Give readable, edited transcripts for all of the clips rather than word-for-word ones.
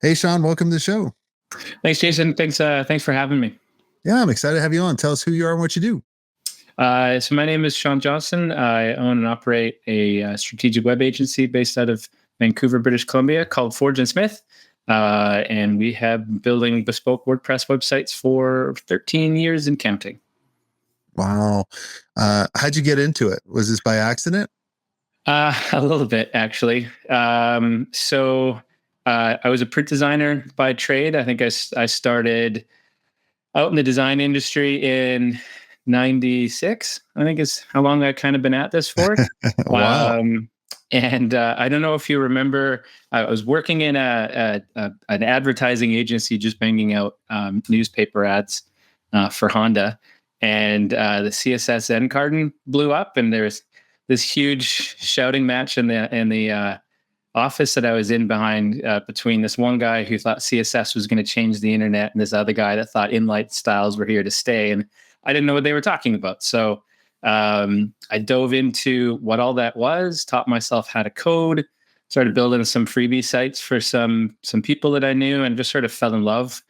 Hey, Shawn, welcome to the show. Thanks, Jason. Thanks for having me. Yeah, I'm excited to have you on. Tell us who you are and what you do. So my name is Shawn Johnston. I own and operate a strategic web agency based out of Vancouver, British Columbia, called Forge and Smith, and we have been building bespoke WordPress websites for 13 years and counting. Wow. How'd you get into it? Was this by accident? A little bit, actually. I was a print designer by trade. I think I started out in the design industry in 96, I think is how long I've kind of been at this for. Wow. And I don't know if you remember, I was working in an advertising agency, just banging out newspaper ads for Honda. And the CSS end carton blew up, and there's this huge shouting match in the office that I was in behind between this one guy who thought CSS was going to change the internet and this other guy that thought inline styles were here to stay. And I didn't know what they were talking about. So I dove into what all that was, taught myself how to code, started building some freebie sites for some people that I knew, and just sort of fell in love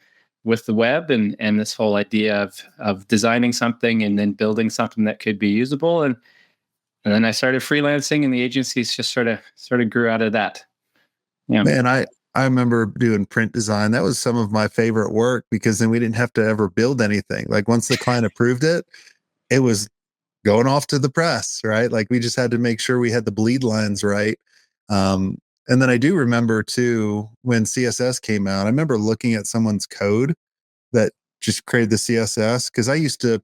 with the web and this whole idea of designing something and then building something that could be usable. And then I started freelancing, and the agencies just sort of grew out of that. Yeah. Man, I remember doing print design. That was some of my favorite work, because then we didn't have to ever build anything. Like, once the client approved it, it was going off to the press, right? Like, we just had to make sure we had the bleed lines right. And then I do remember too, when CSS came out, I remember looking at someone's code that just created the CSS, because I used to,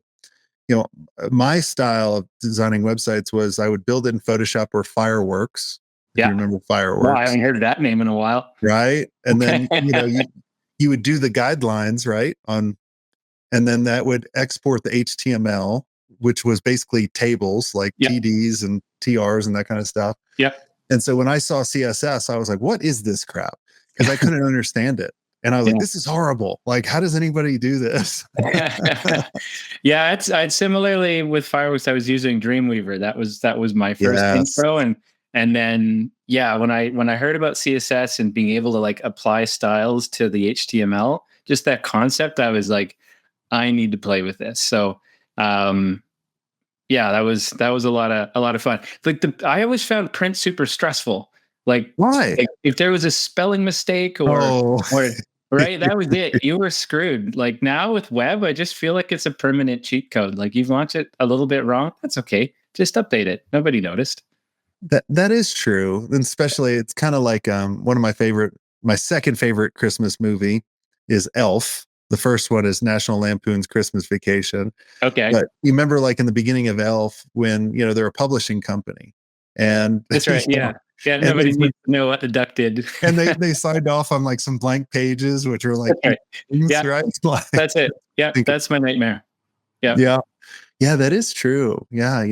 my style of designing websites was I would build it in Photoshop or Fireworks. If you remember Fireworks. Well, I haven't heard of that name in a while. Right. And then, you would do the guidelines, right? And then that would export the HTML, which was basically tables like TDs and TRs and that kind of stuff. Yeah. And so when I saw CSS, I was like, what is this crap? Because I couldn't understand it. And I was like, this is horrible. Like, how does anybody do this? Yeah, I'd similarly with Fireworks, I was using Dreamweaver. That was my first intro. And then, when I heard about CSS and being able to like apply styles to the HTML, just that concept, I was like, I need to play with this. So, that was a lot of fun. Like, I always found print super stressful. Like, why? Like, if there was a spelling mistake or right, that was it. You were screwed. Like, now with web, I just feel like it's a permanent cheat code. Like, you've launched it a little bit wrong, that's okay. Just update it. Nobody noticed. That is true. And especially, it's kind of like one of my second favorite Christmas movie is Elf. The first one is National Lampoon's Christmas Vacation. Okay. But you remember, like, in the beginning of Elf, when, they're a publishing company. And that's right. Yeah. Yeah. Nobody needs to know what the duck did. And they signed off on like some blank pages, which are like, right. Right? Like, that's it. Yeah. That's my nightmare. Yeah. Yeah. Yeah, that is true. Yeah.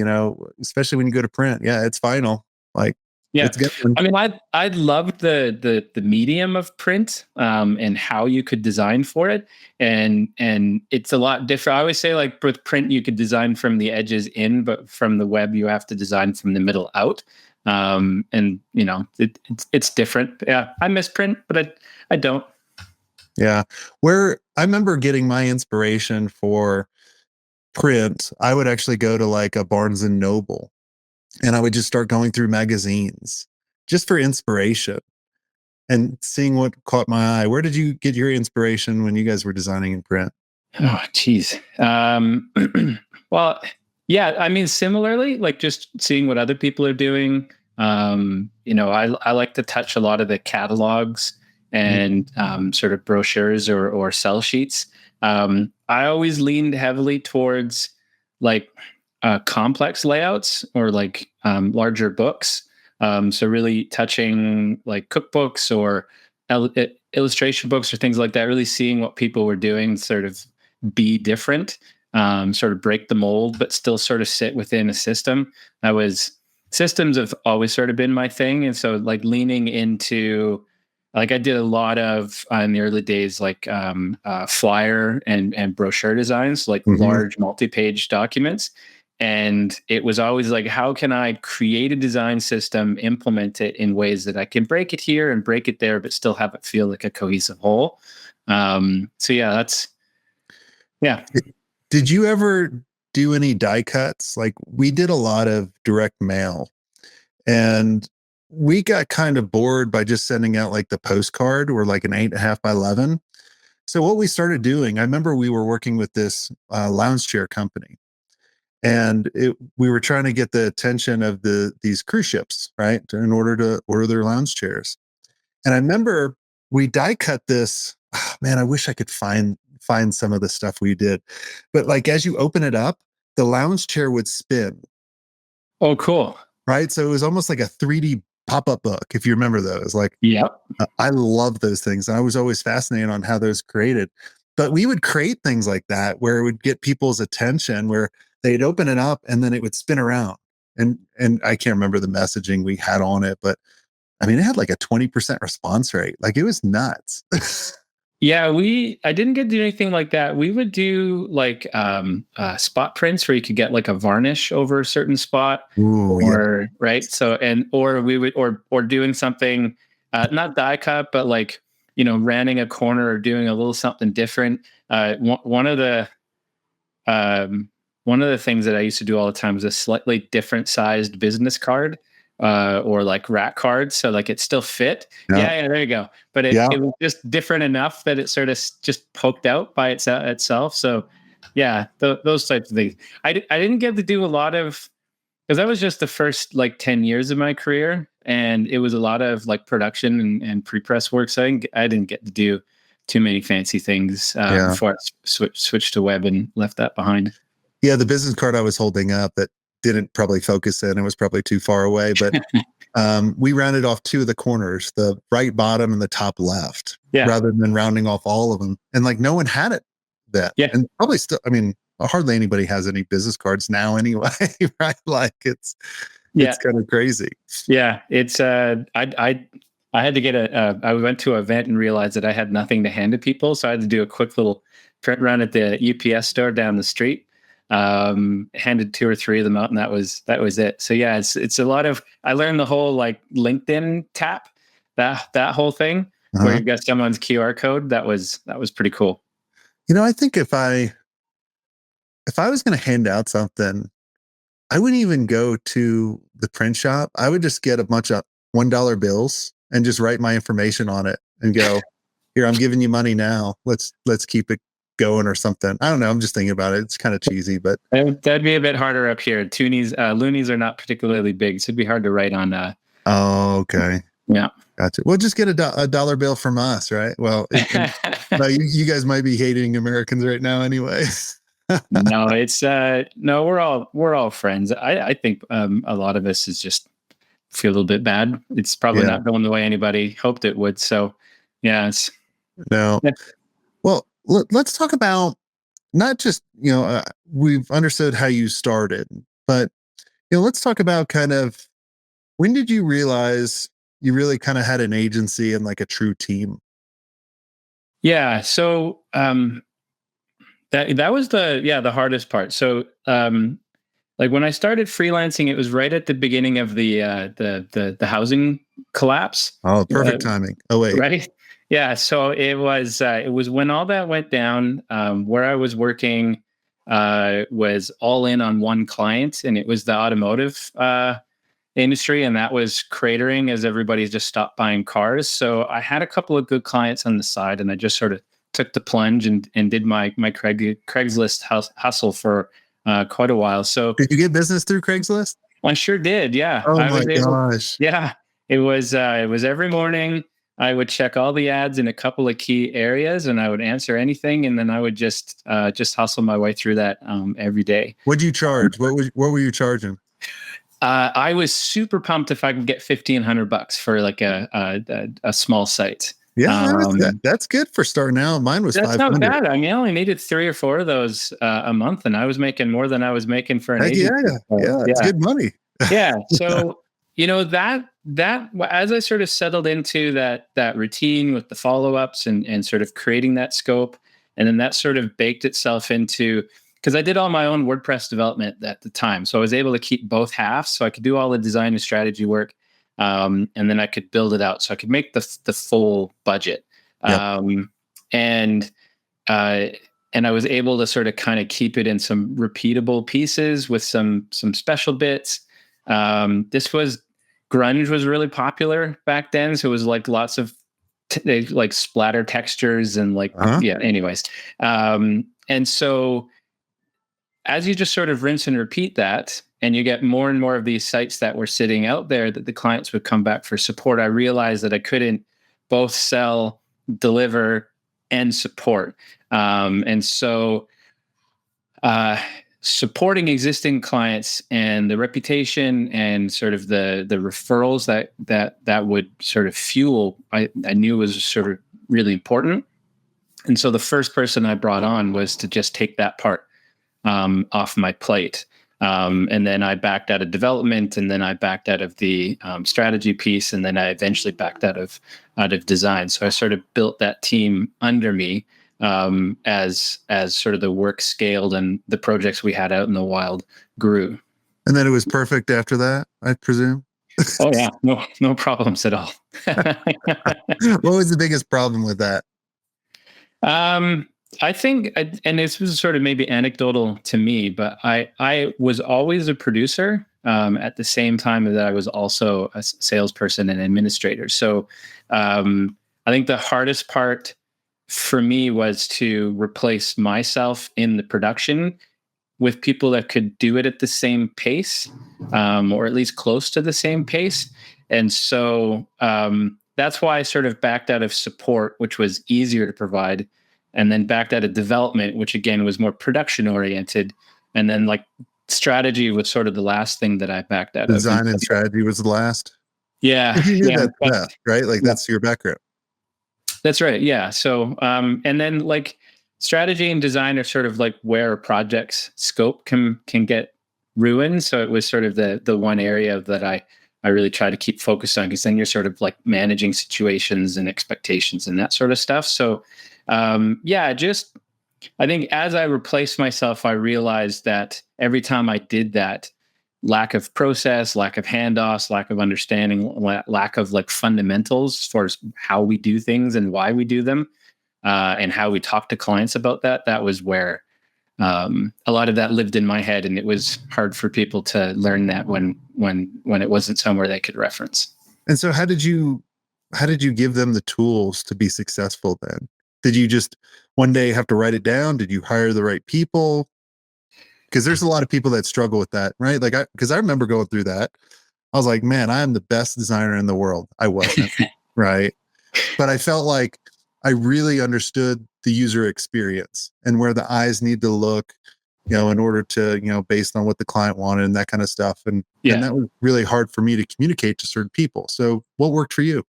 Especially when you go to print. Yeah. It's final. Like, it's good. I mean, I loved the medium of print, and how you could design for it. And it's a lot different. I always say, like, with print, you could design from the edges in, but from the web, you have to design from the middle out. And it's different. Yeah. I miss print, but I don't. Yeah. Where I remember getting my inspiration for print, I would actually go to like a Barnes and Noble, and I would just start going through magazines just for inspiration and seeing what caught my eye. Where did you get your inspiration when you guys were designing in print? Oh, geez. Well, yeah, I mean, similarly, like, just seeing what other people are doing. I like to touch a lot of the catalogs and sort of brochures or sell sheets. I always leaned heavily towards like complex layouts or like larger books. So really touching like cookbooks or illustration books or things like that, really seeing what people were doing, sort of be different, sort of break the mold, but still sort of sit within a system. Systems have always sort of been my thing. And so, like, leaning into, like, I did a lot of in the early days, like flyer and brochure designs, like large multi-page documents. And it was always like, how can I create a design system, implement it in ways that I can break it here and break it there, but still have it feel like a cohesive whole. So yeah, that's, yeah. Did you ever do any die cuts? Like we did a lot of direct mail, and we got kind of bored by just sending out like the postcard or like an 8.5 by 11. So what we started doing, I remember we were working with this lounge chair company, and we were trying to get the attention of these cruise ships, right, in order to order their lounge chairs. And I remember we die cut this. Oh, man, I wish I could find some of the stuff we did, but like as you open it up, the lounge chair would spin, Oh, cool. right? So it was almost like a 3D pop-up book, if you remember those. Like Yep. I love those things. I was always fascinated on how those created. But we would create things like that where it would get people's attention, where they'd open it up and then it would spin around. And I can't remember the messaging we had on it, but I mean, it had like a 20% response rate. Like it was nuts. Yeah, I didn't get to do anything like that. We would do like spot prints where you could get like a varnish over a certain spot, Ooh, yeah. or right. So or we would or doing something not die cut, but like rounding a corner or doing a little something different. Um, one of the things that I used to do all the time was a slightly different sized business card, or like rat cards. So like it still fit. Yeah. Yeah, there you go. But Yeah. it was just different enough that it sort of just poked out by itself. So yeah, those types of things. I didn't get to do a lot of, because that was just the first like 10 years of my career. And it was a lot of like production and pre-press work. So I didn't get to do too many fancy things before I switched to web and left that behind. Yeah. The business card I was holding up that didn't probably focus in, it was probably too far away, but we rounded off two of the corners, the right bottom and the top left, rather than rounding off all of them. And like no one had it then. Yeah. And probably still, I mean, hardly anybody has any business cards now anyway, right? Like it's kind of crazy. Yeah. It's I had to get I went to an event and realized that I had nothing to hand to people. So I had to do a quick little print run at the UPS store down the street. Handed 2 or 3 of them out, and that was it. So yeah, it's a lot of, I learned the whole like LinkedIn tap, that whole thing where you've got someone's QR code. That was pretty cool. I think if I was going to hand out something, I wouldn't even go to the print shop. I would just get a bunch of $1 bills and just write my information on it and go, here, I'm giving you money now. Let's keep it going or something. I don't know. I'm just thinking about it. It's kind of cheesy, but that'd be a bit harder up here. Loonies are not particularly big, so it'd be hard to write on. Oh, okay. Yeah. Gotcha. Well, just get a dollar bill from us, right? Well, you guys might be hating Americans right now anyway. No, it's no, we're all friends. I think a lot of us is just feel a little bit bad. It's probably not going the way anybody hoped it would. So yeah, no. Well, let's talk about not just, we've understood how you started, but, let's talk about kind of, when did you realize you really kind of had an agency and like a true team? Yeah. So, that was the hardest part. So, like when I started freelancing, it was right at the beginning of the housing collapse. Oh, perfect timing. Oh, wait. Right. Yeah. So it was when all that went down, where I was working was all in on one client, and it was the automotive industry, and that was cratering as everybody just stopped buying cars. So I had a couple of good clients on the side, and I just sort of took the plunge and did my Craigslist hustle for quite a while. So did you get business through Craigslist? I sure did. Yeah. Oh my gosh. Yeah. It was every morning. I would check all the ads in a couple of key areas, and I would answer anything, and then I would just hustle my way through that every day. What'd you charge? What were you charging? I was super pumped if I could get $1,500 for like a small site. Yeah, that's good for starting out. Mine was that's 500. not bad. I mean, I only needed 3 or 4 of those a month, and I was making more than I was making for an agent. Yeah, it's good money. Yeah. So that as I sort of settled into that routine with the follow-ups and sort of creating that scope, and then that sort of baked itself into, because I did all my own WordPress development at the time. So I was able to keep both halves. So I could do all the design and strategy work. And then I could build it out. So I could make the full budget. Yep. And I was able to sort of kind of keep it in some repeatable pieces with some special bits. This was grunge was really popular back then, so it was like lots of like splatter textures and like yeah. Anyways, and so as you just sort of rinse and repeat that, and you get more and more of these sites that were sitting out there that the clients would come back for support, I realized that I couldn't both sell, deliver, and support. And so supporting existing clients and the reputation and sort of the referrals that would sort of fuel, I knew was sort of really important. And so the first person I brought on was to just take that part off my plate. And then I backed out of development, and then I backed out of the strategy piece, and then I eventually backed out of design. So I sort of built that team under me as sort of the work scaled and the projects we had out in the wild grew. And then it was perfect after that, I presume. Oh yeah, no problems at all. What was the biggest problem with that? I think, and this was sort of maybe anecdotal to me, but I was always a producer at the same time that I was also a salesperson and administrator. So I think the hardest part for me was to replace myself in the production with people that could do it at the same pace, or at least close to the same pace. And so that's why I sort of backed out of support, which was easier to provide, and then backed out of development, which again was more production oriented. And then like strategy was sort of the last thing that I backed out of. Design and strategy was the last. Yeah. You knew that best, right? Like that's your background. That's right. Yeah. So, and then like strategy and design are sort of like where a project's scope can get ruined. So it was sort of the one area that I really try to keep focused on, because then you're sort of like managing situations and expectations and that sort of stuff. So, just I think as I replaced myself, I realized that every time I did that, lack of process, lack of handoffs, lack of understanding, lack of like fundamentals as far as how we do things and why we do them, and how we talk to clients about that was where a lot of that lived in my head, and it was hard for people to learn that when it wasn't somewhere they could reference. And so how did you give them the tools to be successful then? Did you just one day have to write it down? Did you hire the right people? Because there's a lot of people that struggle with that, right? Like, because I remember going through that. I was like, man, I am the best designer in the world. I wasn't, right? But I felt like I really understood the user experience and where the eyes need to look, in order to, based on what the client wanted and that kind of stuff. And that was really hard for me to communicate to certain people. So what worked for you?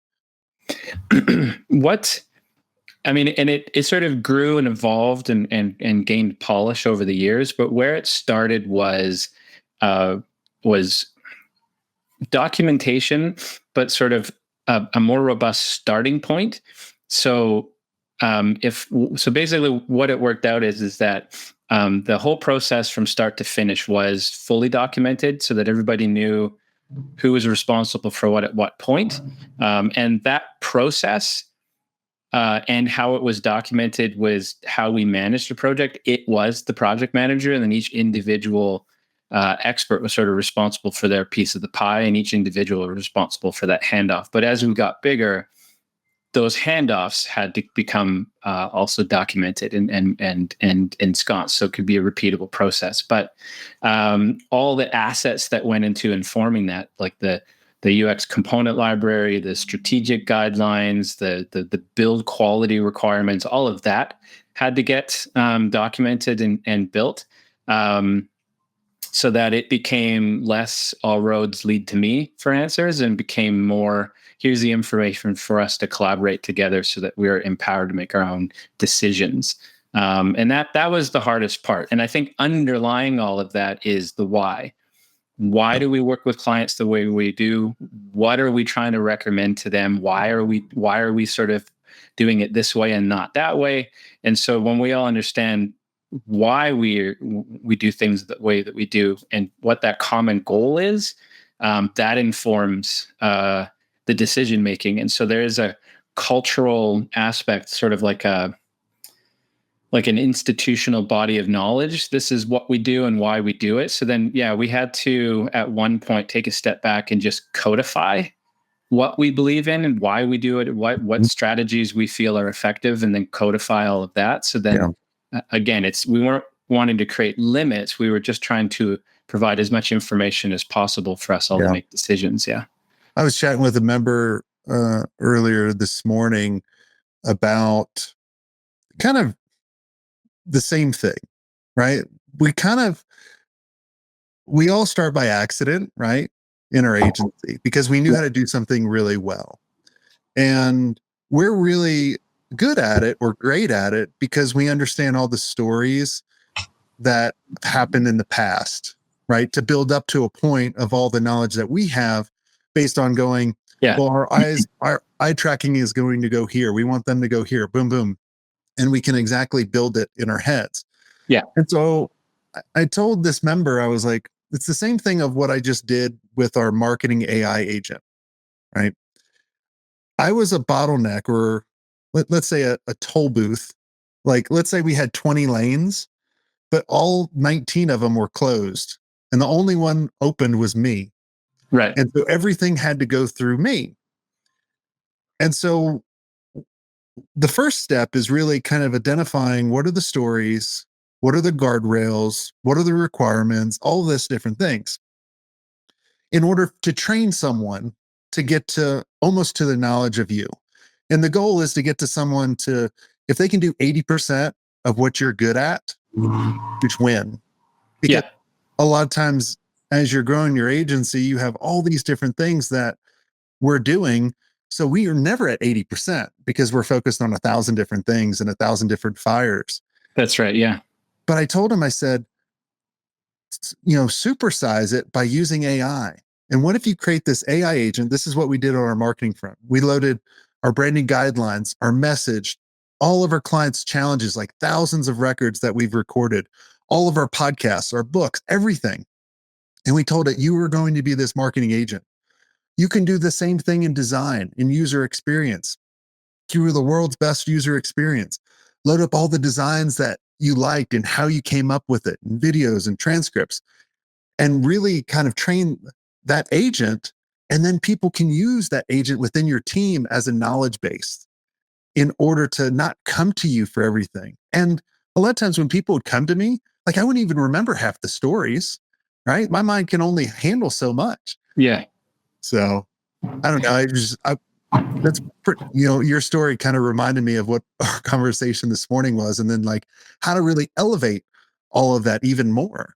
And it sort of grew and evolved and gained polish over the years. But where it started was documentation, but sort of a more robust starting point. So basically what it worked out is that the whole process from start to finish was fully documented, so that everybody knew who was responsible for what at what point, and that process. And how it was documented was how we managed the project. It was the project manager, and then each individual expert was sort of responsible for their piece of the pie, and each individual was responsible for that handoff. But as we got bigger, those handoffs had to become also documented and ensconced, so it could be a repeatable process. But all the assets that went into informing that, like the UX component library, the strategic guidelines, the build quality requirements, all of that had to get documented and built, so that it became less all roads lead to me for answers, and became more, here's the information for us to collaborate together so that we're empowered to make our own decisions. And that was the hardest part. And I think underlying all of that is the why. Why do we work with clients the way we do? What are we trying to recommend to them? Why are we sort of doing it this way and not that way? And so when we all understand why we do things the way that we do and what that common goal is, that informs the decision making. And so there is a cultural aspect, sort of like an institutional body of knowledge. This is what we do and why we do it. So then, yeah, we had to at one point take a step back and just codify what we believe in and why we do it, what strategies we feel are effective, and then codify all of that. So then, again, we weren't wanting to create limits. We were just trying to provide as much information as possible for us all to make decisions. Yeah. I was chatting with a member earlier this morning about kind of the same thing, right? We all start by accident, right? In our agency, because we knew how to do something really well. And we're really good at it or great at it because we understand all the stories that happened in the past, right? To build up to a point of all the knowledge that we have based on going, well, our eye tracking is going to go here. We want them to go here, boom, boom. And we can exactly build it in our heads. Yeah. And so I told this member, I was like, it's the same thing of what I just did with our marketing AI agent, right? I was a bottleneck, or let's say a toll booth. Like, let's say we had 20 lanes, but all 19 of them were closed. And the only one opened was me. Right. And so everything had to go through me. And so the first step is really kind of identifying what are the stories, what are the guardrails, what are the requirements, all of this different things in order to train someone to get to almost to the knowledge of you. And the goal is to get to someone to, if they can do 80% of what you're good at, which win. Because a lot of times as you're growing your agency, you have all these different things that we're doing. So we are never at 80% because we're focused on 1,000 different things and 1,000 different fires. That's right. Yeah. But I told him, I said, supersize it by using AI. And what if you create this AI agent? This is what we did on our marketing front. We loaded our branding guidelines, our message, all of our clients' challenges, like thousands of records that we've recorded, all of our podcasts, our books, everything. And we told it, you were going to be this marketing agent. You can do the same thing in design, in user experience. You were the world's best user experience. Load up all the designs that you liked and how you came up with it, and videos and transcripts, and really kind of train that agent. And then people can use that agent within your team as a knowledge base in order to not come to you for everything. And a lot of times when people would come to me, like I wouldn't even remember half the stories, right? My mind can only handle so much. Yeah. So I don't know. Your story kind of reminded me of what our conversation this morning was, and then like how to really elevate all of that even more.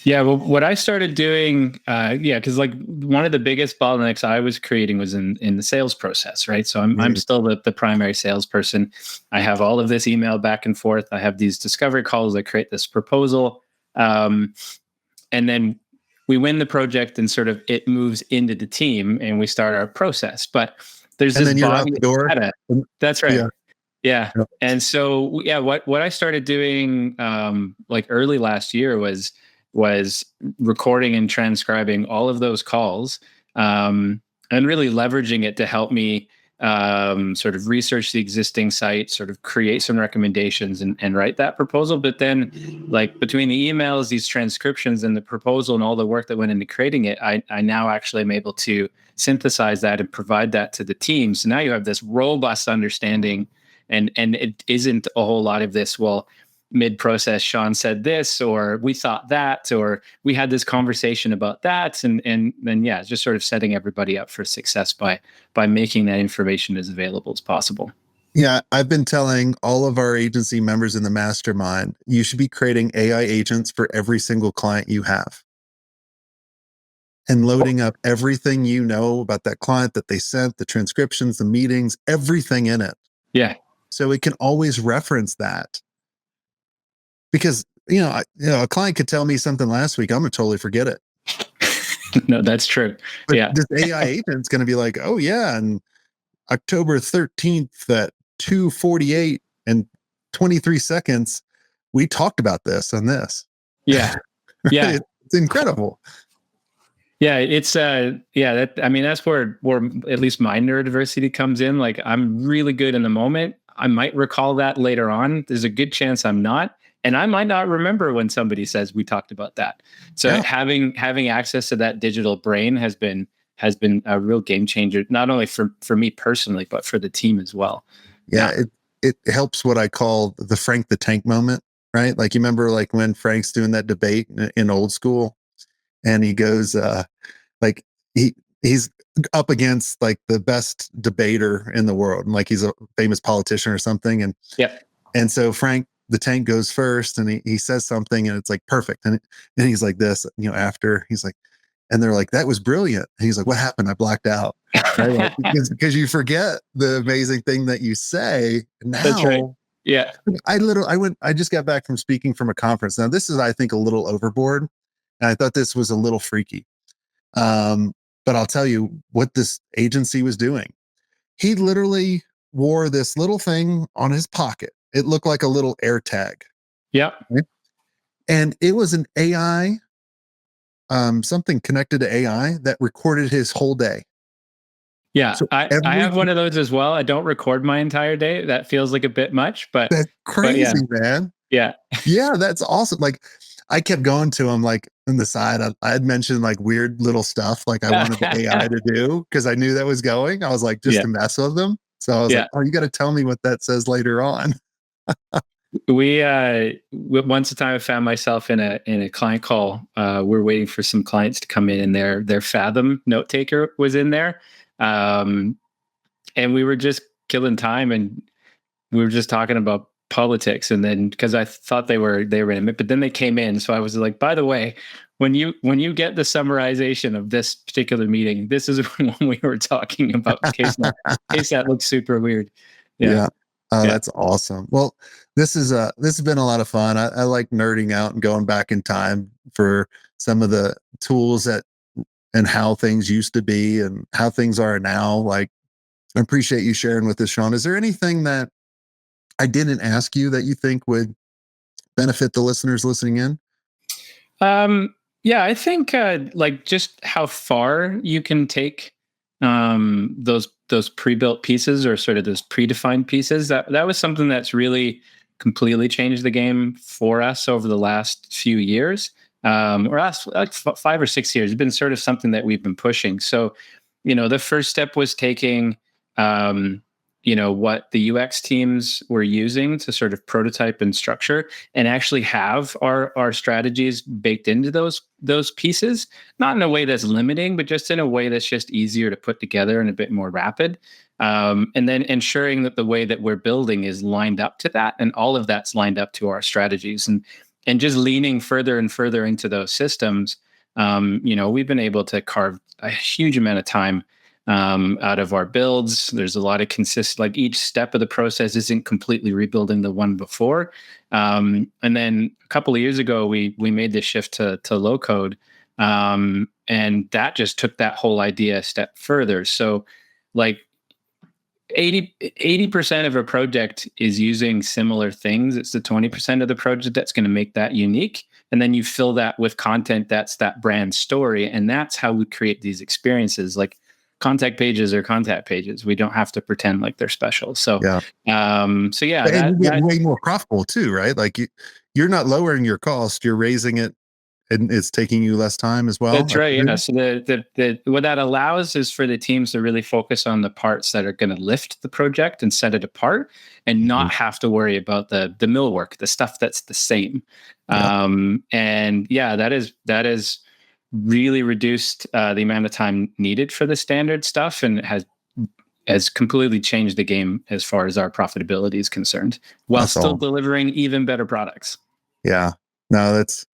Yeah, well, what I started doing, because like one of the biggest bottlenecks I was creating was in the sales process, right? So I'm still the primary salesperson. I have all of this email back and forth. I have these discovery calls. I create this proposal, and then we win the project, and sort of it moves into the team, and we start our process. But there's and this then you're out the door. data. That's right. Yeah. And so, what I started doing like early last year was recording and transcribing all of those calls, and really leveraging it to help me sort of research the existing site, sort of create some recommendations and write that proposal. But then like between the emails, these transcriptions, and the proposal and all the work that went into creating it, I now actually am able to synthesize that and provide that to the team. So now you have this robust understanding. And it isn't a whole lot of this, well, mid-process, Shawn said this, or we thought that, or we had this conversation about that. And then, it's just sort of setting everybody up for success by making that information as available as possible. Yeah, I've been telling all of our agency members in the mastermind, you should be creating AI agents for every single client you have, and loading up everything you know about that client that they sent, the transcriptions, the meetings, everything in it. Yeah. So it can always reference that. Because, a client could tell me something last week, I'm going to totally forget it. No, that's true. But this AI agent's going to be like, oh yeah, and October 13th at 2:48 and 23 seconds, we talked about this and this. Yeah. Yeah. It's incredible. Yeah, it's yeah, that I mean that's where at least my neurodiversity comes in. Like I'm really good in the moment. I might recall that later on. There's a good chance I'm not. And I might not remember when somebody says we talked about that. So Yeah. having access to that digital brain has been a real game changer, not only for me personally, but for the team as well. Yeah. It helps what I call the Frank the Tank moment, right? Like you remember like when Frank's doing that debate in old school and he goes, like he's up against like the best debater in the world. And like he's a famous politician or something. Yeah. And so Frank the Tank goes first and he says something and it's like perfect. And he's like this, after he's like, and they're like, that was brilliant. And he's like, what happened? I blacked out. Right? Like, because you forget the amazing thing that you say. That's right. Now Yeah. I just got back from speaking from a conference. Now this is, I think, a little overboard. And I thought this was a little freaky. But I'll tell you what this agency was doing. He literally wore this little thing on his pocket. It looked like a little air tag. Yeah. Right? And it was an AI, something connected to AI that recorded his whole day. Yeah, So I have one of those as well. I don't record my entire day. That feels like a bit much, that's but yeah, crazy, man. yeah, Yeah, that's awesome. Like I kept going to him like on the side. I had mentioned like weird little stuff like I wanted the AI to do because I knew that was going. I was like just yeah, to mess with them. So I was like, yeah. oh, you got to tell me what that says later on. We once a time I found myself in a client call. We're waiting for some clients to come in, and their Fathom note taker was in there, and we were just killing time, and we were just talking about politics. And then because I thought they were in it, but then they came in, so I was like, by the way, when you get the summarization of this particular meeting, this is when we were talking about in case that looks super weird. Yeah. Yeah. Oh, Yeah. that's awesome. Well, this has been a lot of fun. I like nerding out and going back in time for some of the tools that and how things used to be and how things are now. Like I appreciate you sharing with us, Shawn. Is there anything that I didn't ask you that you think would benefit the listeners listening in? Yeah, I think like just how far you can take those pre-built pieces or sort of those predefined pieces. That was something that's really completely changed the game for us over the last few years, or last like 5 or 6 years. It's been sort of something that we've been pushing. So, the first step was taking um, what the UX teams were using to sort of prototype and structure and actually have our strategies baked into those pieces, not in a way that's limiting, but just in a way that's just easier to put together and a bit more rapid. And then ensuring that the way that we're building is lined up to that, and all of that's lined up to our strategies, and just leaning further and further into those systems. We've been able to carve a huge amount of time out of our builds. There's a lot of like each step of the process isn't completely rebuilding the one before. And then a couple of years ago, we made this shift to low code. And that just took that whole idea a step further. So like 80% of a project is using similar things. It's the 20% of the project that's going to make that unique. And then you fill that with content that's that brand story. And that's how we create these experiences. Like contact pages or contact pages. We don't have to pretend like they're special. So, Yeah. so yeah, And you get way more profitable too, right? Like you're not lowering your cost, you're raising it and it's taking you less time as well. that's right. Yeah. So the what that allows is for the teams to really focus on the parts that are going to lift the project and set it apart, and not have to worry about the millwork, the stuff that's the same. Yeah. And yeah, that is really reduced the amount of time needed for the standard stuff, and has completely changed the game as far as our profitability is concerned, while That's still all. delivering even better products. Yeah. No, that's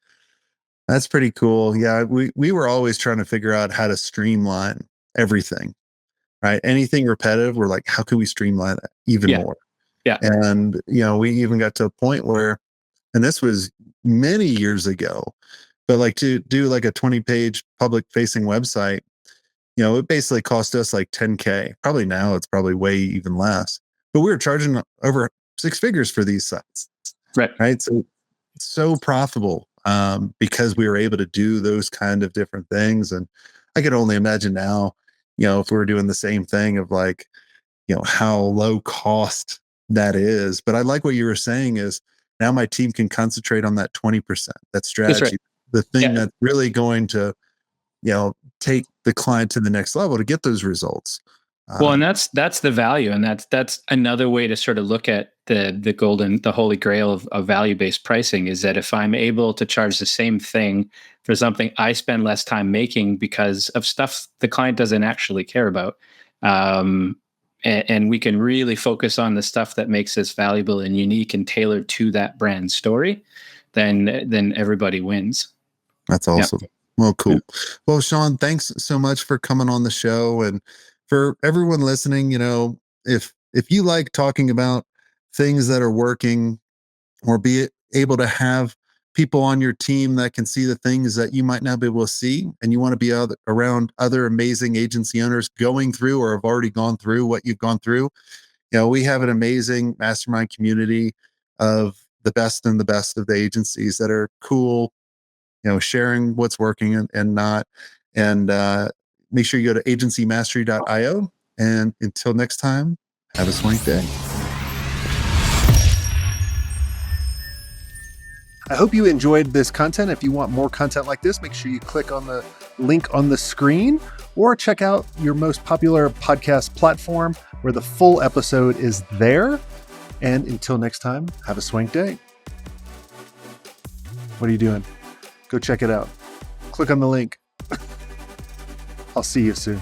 pretty cool. Yeah, we were always trying to figure out how to streamline everything, right? Anything repetitive, we're like, how can we streamline it even Yeah. more? Yeah. And we even got to a point where, and this was many years ago, but like to do like a 20-page public facing website, it basically cost us like 10K. Probably now it's probably way even less. But we were charging over 6 figures for these sites. Right. Right. So so profitable because we were able to do those kind of different things. And I could only imagine now, if we were doing the same thing of like, how low cost that is. But I like what you were saying is now my team can concentrate on that 20%, that That's right. strategy, the thing Yeah. that's really going to, take the client to the next level to get those results. Well, and Um, that's the value, and that's another way to sort of look at the holy grail of value based pricing is that if I'm able to charge the same thing for something I spend less time making because of stuff the client doesn't actually care about, and we can really focus on the stuff that makes us valuable and unique and tailored to that brand story, then everybody wins. That's Yeah. awesome. Well, Yeah. cool. Well, Shawn, thanks so much for coming on the show. And for everyone listening, if you like talking about things that are working, or be able to have people on your team that can see the things that you might not be able to see, and you want to be around other amazing agency owners going through or have already gone through what you've gone through, we have an amazing mastermind community of the best of the agencies that are cool, sharing what's working and not. And make sure you go to agencymastery.io. And until next time, have a swank day. I hope you enjoyed this content. If you want more content like this, make sure you click on the link on the screen or check out your most popular podcast platform where the full episode is there. And until next time, have a swank day. What are you doing? Go check it out. Click on the link. I'll see you soon.